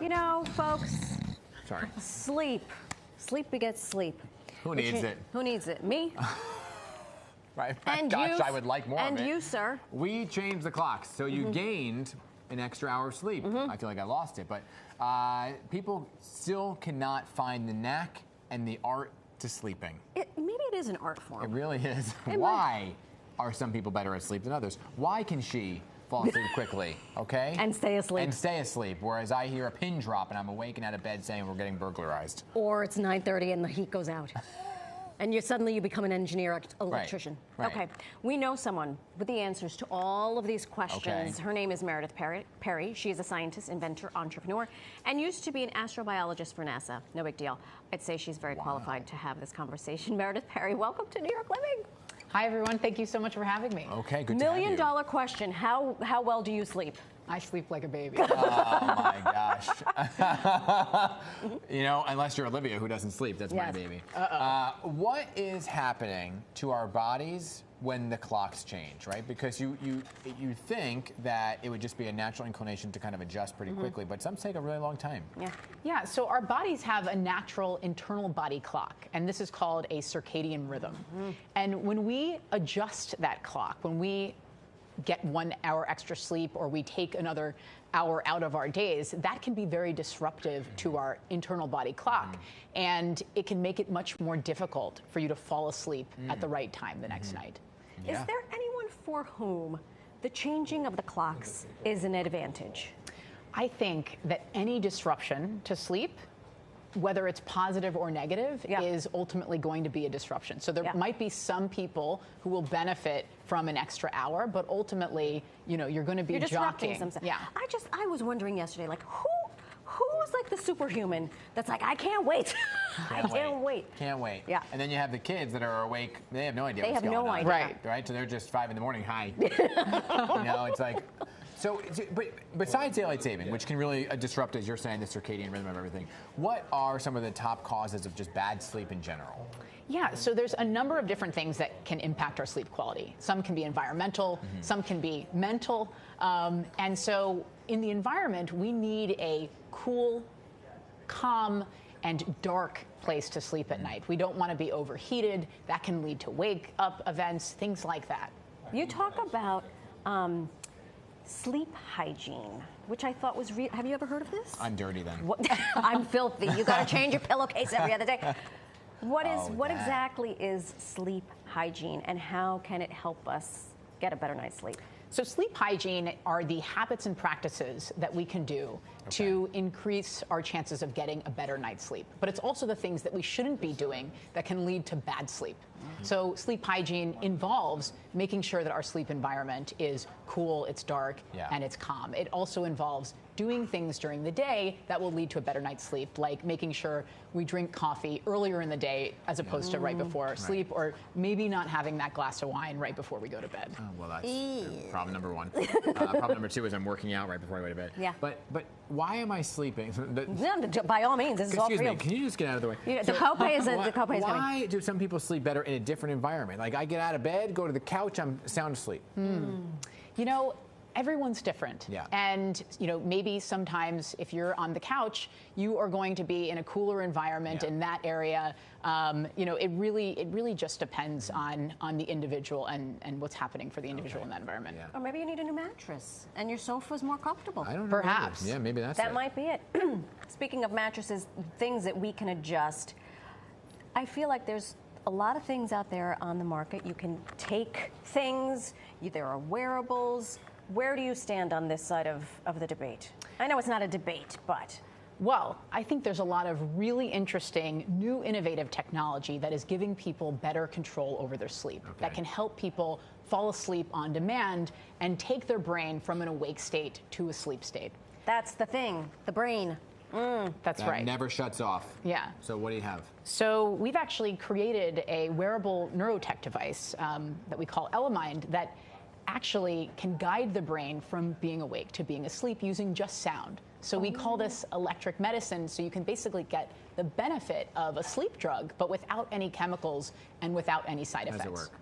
You know, folks, Sorry. sleep. Sleep begets sleep. Who needs it? Who needs it? Me? Right. And Gosh, you, I would like more of it. And you, sir. We changed the clocks, so you gained an extra hour of sleep. I feel like I lost it, but people still cannot find the knack and the art to sleeping. Maybe it is an art form. It really is. Why are some people better at sleep than others? Why can she fall asleep quickly, okay? And stay asleep. And stay asleep, whereas I hear a pin drop and I'm awake and out of bed saying we're getting burglarized. Or it's 9:30 and the heat goes out. And suddenly you become an engineer, electrician. Right. Okay, we know someone with the answers to all of these questions. Okay. Her name is Meredith Perry. She is a scientist, inventor, entrepreneur, and used to be an astrobiologist for NASA. No big deal. I'd say she's very qualified to have this conversation. Meredith Perry, welcome to New York Living. Hi, everyone. Thank you so much for having me. Okay, good to have you. $1 million question. How well do you sleep? I sleep like a baby. Oh my gosh. You know, unless you're Olivia, who doesn't sleep, that's my baby. What is happening to our bodies when the clocks change, right? Because you think that it would just be a natural inclination to kind of adjust pretty quickly, but some take a really long time. Yeah, so our bodies have a natural internal body clock, and this is called a circadian rhythm. And when we adjust that clock, when we get 1 hour extra sleep or we take another hour out of our days, that can be very disruptive to our internal body clock. And it can make it much more difficult for you to fall asleep at the right time the next night. Is there anyone for whom the changing of the clocks is an advantage? I think that any disruption to sleep, whether it's positive or negative, is ultimately going to be a disruption. So there might be some people who will benefit from an extra hour, but ultimately, you know, you're going to be jockeying. Yeah. I was wondering yesterday, like, who's like the superhuman that's like, I can't wait. I can't wait. Can't wait. Yeah. And then you have the kids that are awake. They have no idea They what's have going no on. idea. Right. So they're just 5 in the morning. Hi. You know, it's like. So, but besides daylight saving, which can really disrupt, as you're saying, the circadian rhythm of everything, what are some of the top causes of just bad sleep in general? Yeah, so there's a number of different things that can impact our sleep quality. Some can be environmental, some can be mental. And so in the environment, we need a cool, calm, and dark place to sleep at night. We don't want to be overheated. That can lead to wake up events, things like that. You talk about sleep hygiene, which I thought was have you ever heard of this? I'm dirty then. I'm filthy. You got to change your pillowcase every other day. What exactly is sleep hygiene, and how can it help us get a better night's sleep? So sleep hygiene are the habits and practices that we can do to increase our chances of getting a better night's sleep. But it's also the things that we shouldn't be doing that can lead to bad sleep. So sleep hygiene involves making sure that our sleep environment is cool, it's dark, and it's calm. It also involves doing things during the day that will lead to a better night's sleep, like making sure we drink coffee earlier in the day as opposed to right before sleep, or maybe not having that glass of wine right before we go to bed. Oh, well, that's problem number one. Problem number two is I'm working out right before I go to bed. Yeah. But why am I sleeping? By all means, this is all for you. Excuse me, can you just get out of the way? The copay is coming. Why do some people sleep better in a different environment? Like I get out of bed, go to the couch, I'm sound asleep. You know, everyone's different. And, you know, maybe sometimes if you're on the couch, you are going to be in a cooler environment in that area. You know, it really just depends on the individual and what's happening for the individual in that environment. Or maybe you need a new mattress and your sofa's more comfortable. I don't know. Perhaps. Yeah, maybe that's That might be it. Speaking of mattresses, things that we can adjust, I feel like there's a lot of things out there on the market. You can take things, there are wearables. Where do you stand on this side of the debate? I know it's not a debate, but. Well, I think there's a lot of really interesting, new, innovative technology that is giving people better control over their sleep, that can help people fall asleep on demand and take their brain from an awake state to a sleep state. That's the thing, the brain. That's right. Never shuts off. Yeah. So what do you have? So we've actually created a wearable neurotech device that we call Elemind that actually can guide the brain from being awake to being asleep using just sound. So we call this electric medicine, so you can basically get the benefit of a sleep drug, but without any chemicals and without any side effects. How does it work?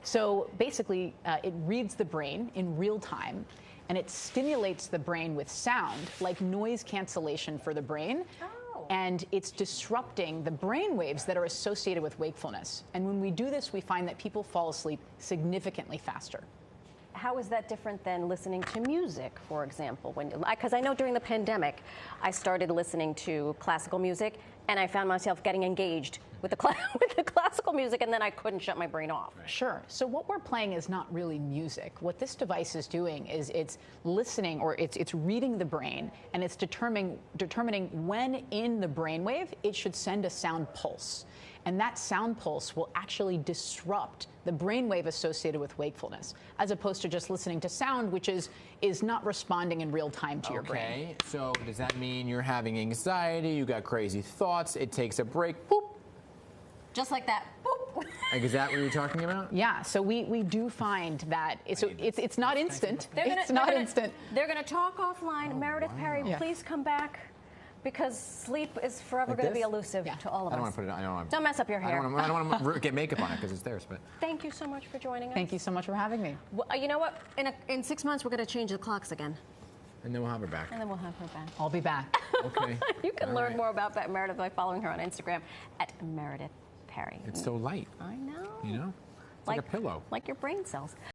So basically, it reads the brain in real time, and it stimulates the brain with sound, like noise cancellation for the brain. And it's disrupting the brain waves that are associated with wakefulness. And when we do this, we find that people fall asleep significantly faster. How is that different than listening to music, for example? Because I know during the pandemic, I started listening to classical music, and I found myself getting engaged with the classical music, and then I couldn't shut my brain off. Sure. So what we're playing is not really music. What this device is doing is it's listening, or it's reading the brain, and it's determining when in the brainwave it should send a sound pulse. And that sound pulse will actually disrupt the brainwave associated with wakefulness, as opposed to just listening to sound, which is not responding in real time to your brain. Okay, so does that mean you're having anxiety, you got crazy thoughts, it takes a break, boop? Just like that. Boop. Like, is that what you're talking about? Yeah, so we do find that it's not instant. It's not instant. They're going to talk offline. Meredith Perry, please come back, because sleep is forever going to be elusive to all of us. I don't want to put it on. Don't mess up your hair. I don't want to get makeup on it because it's theirs. But thank you so much for joining us. Thank you so much for having me. Well, you know what? In 6 months, we're going to change the clocks again. And then we'll have her back. And then we'll have her back. I'll be back. Okay. You can learn more about Meredith by following her on Instagram at Meredith Perry. It's so light. I know. You know? It's like a pillow. Like your brain cells.